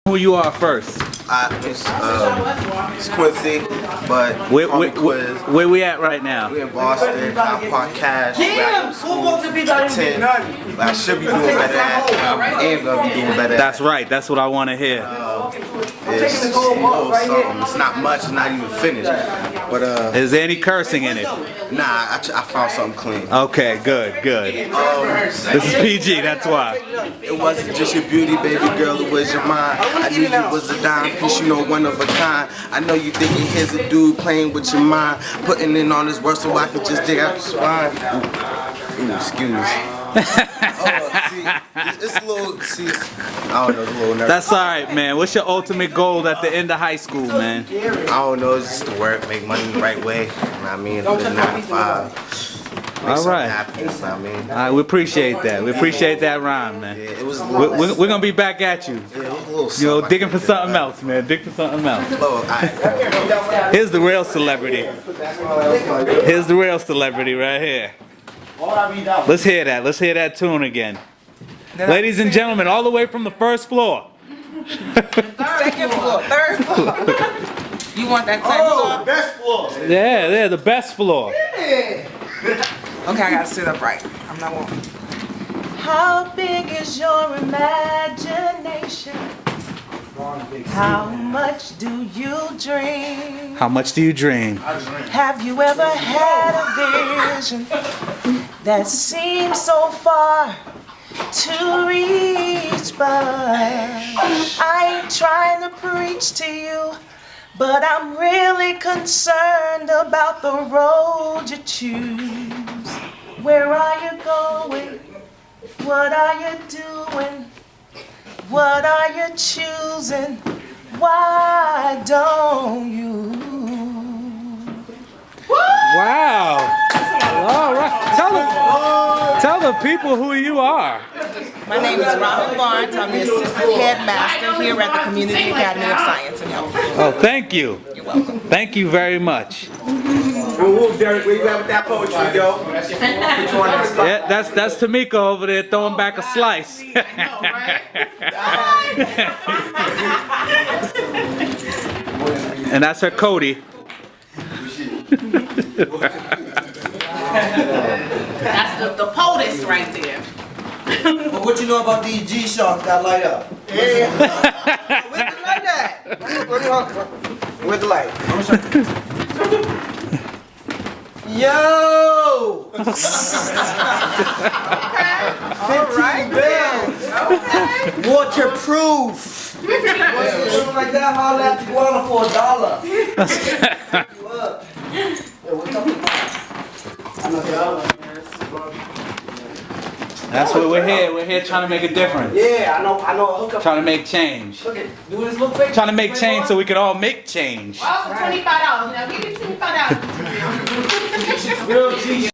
Who you are first? It's Quincy, but where we at right now? we're in Boston, our podcast. I should be doing better at. I am gonna be doing better at. That's right. That's what I want to hear. It's a little something. It's not much. It's not even finished. But Is there any cursing in it? nah, I found something clean. Okay, good, good. This is PG. That's why. It wasn't just your beauty, baby girl, it was your mind. I knew you was a dime piece, you know, one of a kind. I know you thinking here's a dude playing with your mind, putting in on his work so I can just dig out your spine. Ooh, excuse. See, it's a little, see, I don't know, it's a little nervous. That's all right, man. What's your ultimate goal at the end of high school, man? I don't know, it's just to work, make money the right way. You know what I mean? Live 9 to 5. All right. Happen, you know what I mean? All right, we appreciate that. We appreciate that rhyme, man. Yeah, it was a We're little, gonna be back at you. yeah, it was a little You know, something digging I for could something do. else, man. Dig for something else. Oh, alright. Here's the real celebrity. Here's the real celebrity right here. Let's hear that. Let's hear that tune again. Ladies and gentlemen, all the way from the first floor. Second floor, third floor. You want that second floor? Best floor. Yeah, the best floor. Okay, I gotta sit upright. I'm not walking. How big is your imagination? How much do you dream? How much do you dream? Have you ever had a vision that seems so far to reach? But I ain't trying to preach to you, but I'm really concerned about the road you choose. Where are you going? What are you doing? What are you choosing? Why don't you? Wow. All right. Tell the people who you are. My name is Robin Barnes. I'm the assistant headmaster here at the Community Academy of Science and Health. Oh, thank you. You're welcome. Thank you very much. Woo, Derek, where you at with that poetry, yo? Yeah, that's Tamika over there throwing back a slice. And that's her Cody. That's the POTUS right there. But what you know about these G-Shocks that light up? Where's the light at? Where's the light? Yo! Alright then. Waterproof! Something like that, holler at Iguana for $1. That's what we're here. We're here trying to make a difference. Yeah, I know a hookup. Trying to make change. Look at, do this little fake. Trying to make change so we can all make change. Also $25. Now give me $25. Real G